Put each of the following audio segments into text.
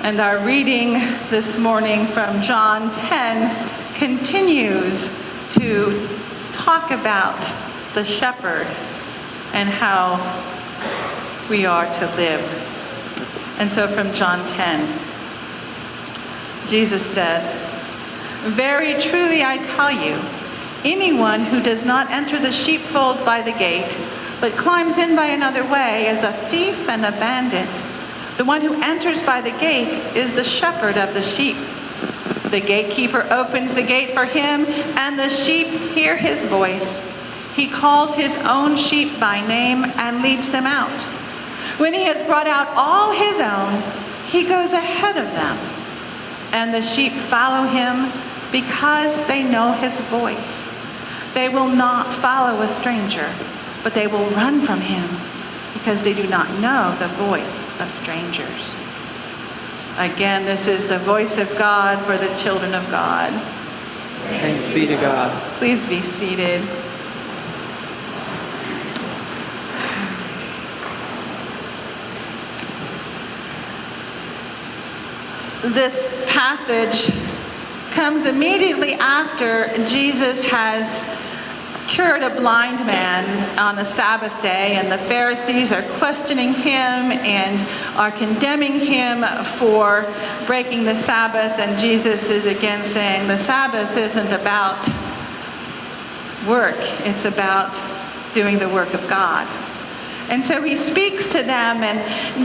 And our reading this morning from John 10 continues to talk about the shepherd and how we are to live. And so from John 10, Jesus said, "Very truly I tell you, anyone who does not enter the sheepfold by the gate, but climbs in by another way is a thief and a bandit. The one who enters by the gate is the shepherd of the sheep. The gatekeeper opens the gate for him, and the sheep hear his voice. He calls his own sheep by name and leads them out. When he has brought out all his own, he goes ahead of them, and the sheep follow him because they know his voice. They will not follow a stranger, but they will run from him because they do not know the voice of strangers." Again, this is the voice of God for the children of God. Thanks be to God. Please be seated. This passage comes immediately after Jesus has cured a blind man on a Sabbath day, and the Pharisees are questioning him and are condemning him for breaking the Sabbath, and Jesus is again saying the Sabbath isn't about work, it's about doing the work of God. And so he speaks to them, and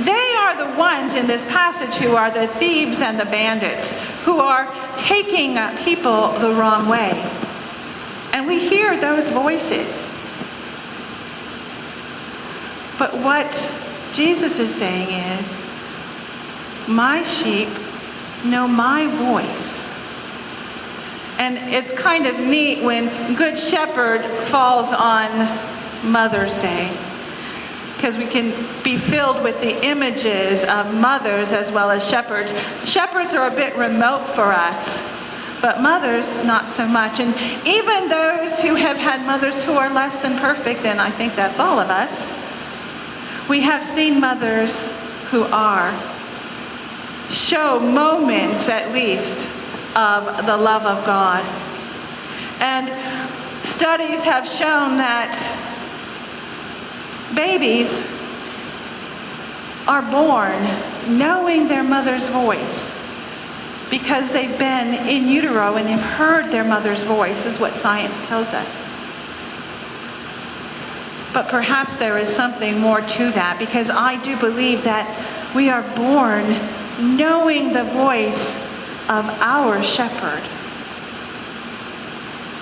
they are the ones in this passage who are the thieves and the bandits, who are taking people the wrong way. And we hear those voices. But what Jesus is saying is, my sheep know my voice. And it's kind of neat when Good Shepherd falls on Mother's Day, because we can be filled with the images of mothers as well as shepherds. Shepherds are a bit remote for us, but mothers, not so much. And even those who have had mothers who are less than perfect, and I think that's all of us, we have seen mothers who are, show moments at least of the love of God. And studies have shown that babies are born knowing their mother's voice, because they've been in utero and they've heard their mother's voice, is what science tells us. But perhaps there is something more to that, because I do believe that we are born knowing the voice of our shepherd.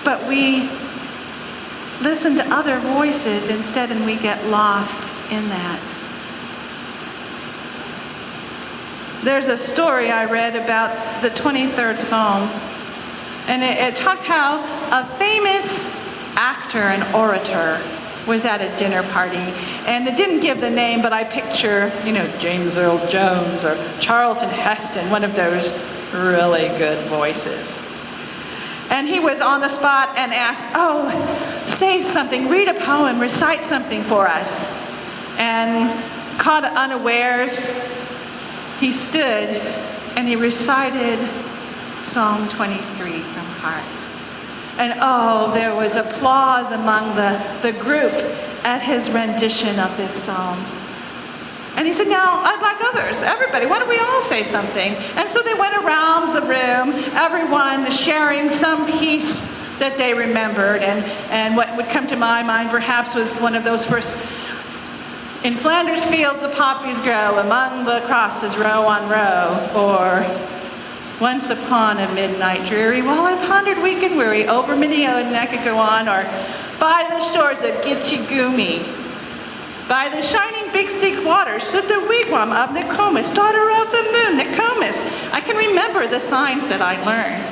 But we listen to other voices instead, and we get lost in that. There's a story I read about the 23rd Psalm, and it talked how a famous actor and orator was at a dinner party, and it didn't give the name, but I picture, James Earl Jones or Charlton Heston, one of those really good voices. And he was on the spot and asked, "Oh, say something, read a poem, recite something for us." And caught unawares, he stood and he recited Psalm 23 from heart. And there was applause among the group at his rendition of this psalm. And he said, "Now, I'd like others, everybody, why don't we all say something?" And so they went around the room, everyone sharing some piece that they remembered. And what would come to my mind perhaps was one of those first, "In Flanders fields the poppies grow, among the crosses row on row," or "Once upon a midnight dreary, while I pondered weak and weary over Minneoda," and I could go on, or "By the shores of Gitche Gumee, by the shining Big Stick water stood the wigwam of Nokomis, daughter of the moon, Nokomis." I can remember the signs that I learned.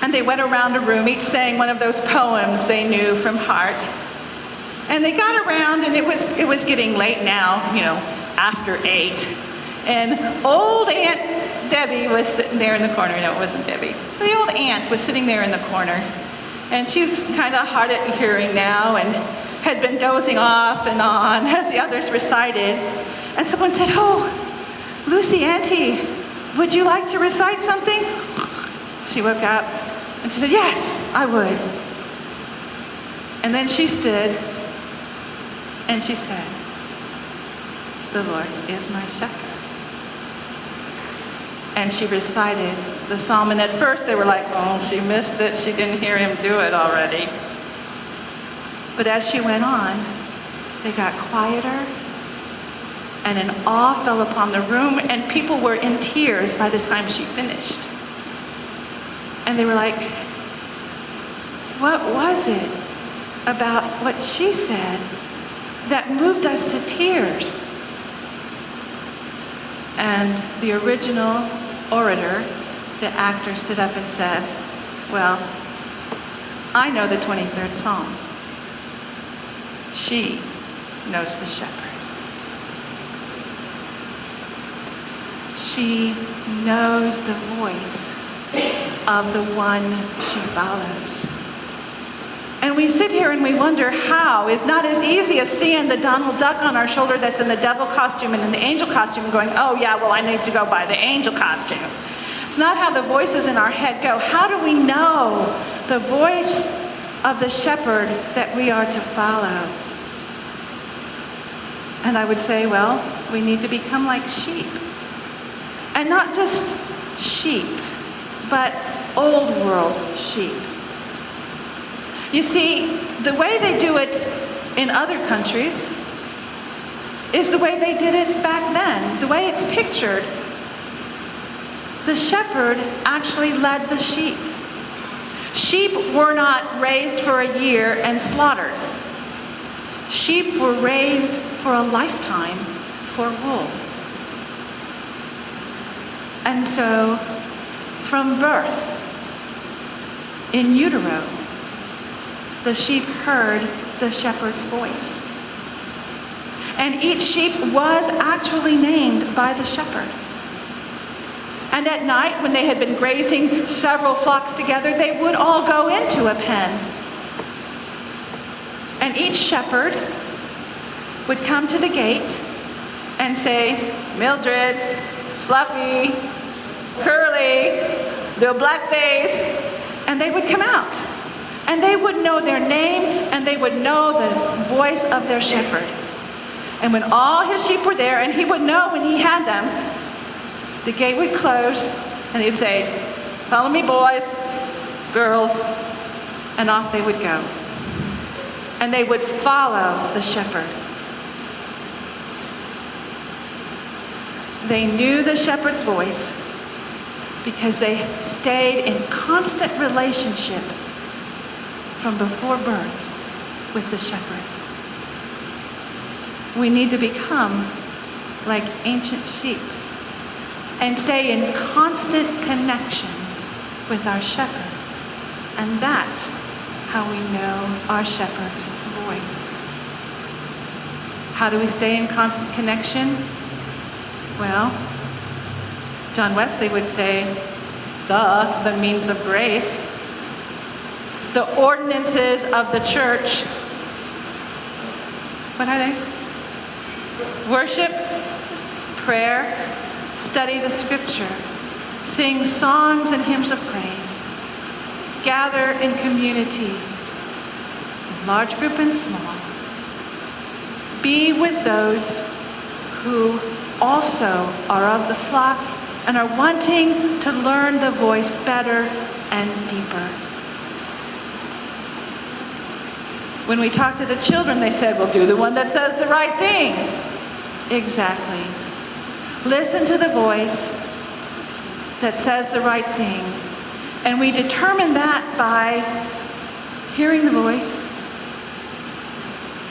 And they went around the room, each saying one of those poems they knew from heart. And they got around, and it was getting late now, after 8. And old Aunt Debbie was sitting there in the corner. No, it wasn't Debbie. The old aunt was sitting there in the corner. And she's kind of hard at hearing now, and had been dozing off and on as the others recited. And someone said, "Oh, "Lucy, Auntie, would you like to recite something?" She woke up and she said, "Yes, I would." And then she stood and she said, "The Lord is my shepherd." And she recited the psalm. And at first they were like, "Oh, she missed it. She didn't hear him do it already." But as she went on, they got quieter, and an awe fell upon the room, and people were in tears by the time she finished. And they were like, "What was it about what she said that moved us to tears?" And the original orator, the actor, stood up and said, "Well, I know the 23rd Psalm. She knows the shepherd. She knows the voice of the one she follows." And we sit here and we wonder how. It's not as easy as seeing the Donald Duck on our shoulder that's in the devil costume and in the angel costume going, "Oh yeah, well I need to go buy the angel costume." It's not how the voices in our head go. How do we know the voice of the shepherd that we are to follow? And I would say, well, we need to become like sheep. And not just sheep, but old world sheep. You see, the way they do it in other countries is the way they did it back then. The way it's pictured, the shepherd actually led the sheep. Sheep were not raised for a year and slaughtered. Sheep were raised for a lifetime for wool. And so, from birth, in utero, the sheep heard the shepherd's voice. And each sheep was actually named by the shepherd. And at night, when they had been grazing several flocks together, they would all go into a pen. And each shepherd would come to the gate and say, "Mildred, Fluffy, Curly, the black face," and they would come out. And they would know their name, and they would know the voice of their shepherd. And when all his sheep were there, and he would know when he had them, the gate would close, and he'd say, "Follow me, boys, girls," and off they would go. And they would follow the shepherd. They knew the shepherd's voice because they stayed in constant relationship from before birth with the shepherd. We need to become like ancient sheep and stay in constant connection with our shepherd. And that's how we know our shepherd's voice. How do we stay in constant connection? Well, John Wesley would say, the means of grace. The ordinances of the church. What are they? Worship, prayer, study the scripture, sing songs and hymns of praise, gather in community, large group and small. Be with those who also are of the flock and are wanting to learn the voice better and deeper. When we talk to the children, they said, "Well, do the one that says the right thing." Exactly. Listen to the voice that says the right thing. And we determine that by hearing the voice.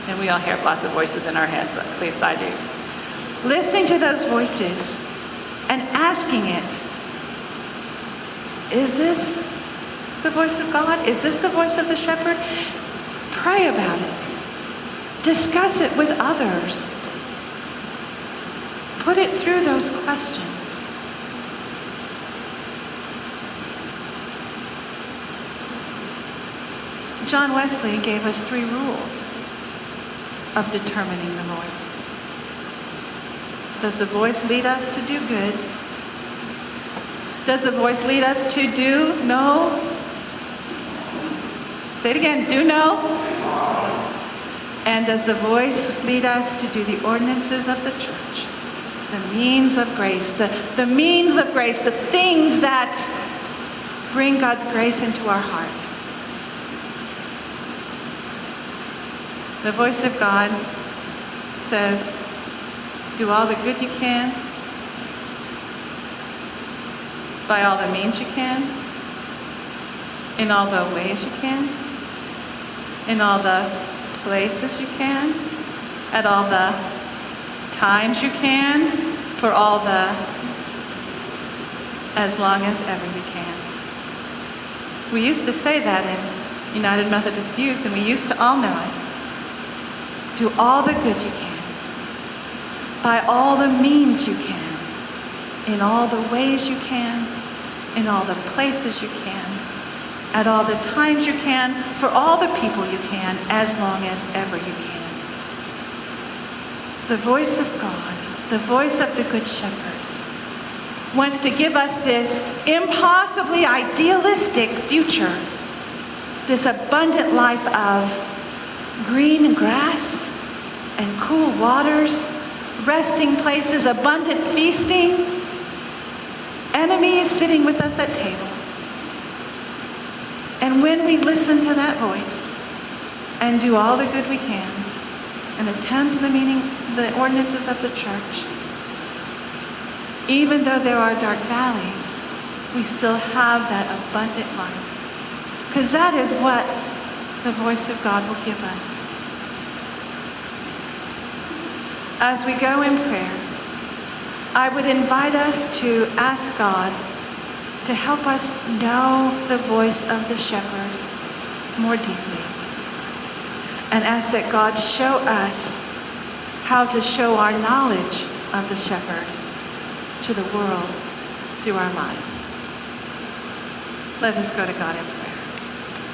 And we all hear lots of voices in our heads, at least I do. Listening to those voices and asking it, is this the voice of God? Is this the voice of the shepherd? Pray about it. Discuss it with others. Put it through those questions. John Wesley gave us 3 rules of determining the voice. Does the voice lead us to do good? Does the voice lead us to do no? Say it again, do no? And does the voice lead us to do the ordinances of the church? The means of grace, the means of grace, the things that bring God's grace into our heart. The voice of God says, do all the good you can, by all the means you can, in all the ways you can, in all the places you can, at all the times you can, for all the, as long as ever you can. We used to say that in United Methodist Youth, and we used to all know it. Do all the good you can, by all the means you can, in all the ways you can, in all the places you can, at all the times you can, for all the people you can, as long as ever you can. The voice of God, the voice of the Good Shepherd, wants to give us this impossibly idealistic future, this abundant life of green grass and cool waters, resting places, abundant feasting, enemies sitting with us at table. And when we listen to that voice and do all the good we can and attend to the ordinances of the church, even though there are dark valleys, we still have that abundant life. Because that is what the voice of God will give us. As we go in prayer, I would invite us to ask God to help us know the voice of the shepherd more deeply. And ask that God show us how to show our knowledge of the shepherd to the world through our lives. Let us go to God in prayer.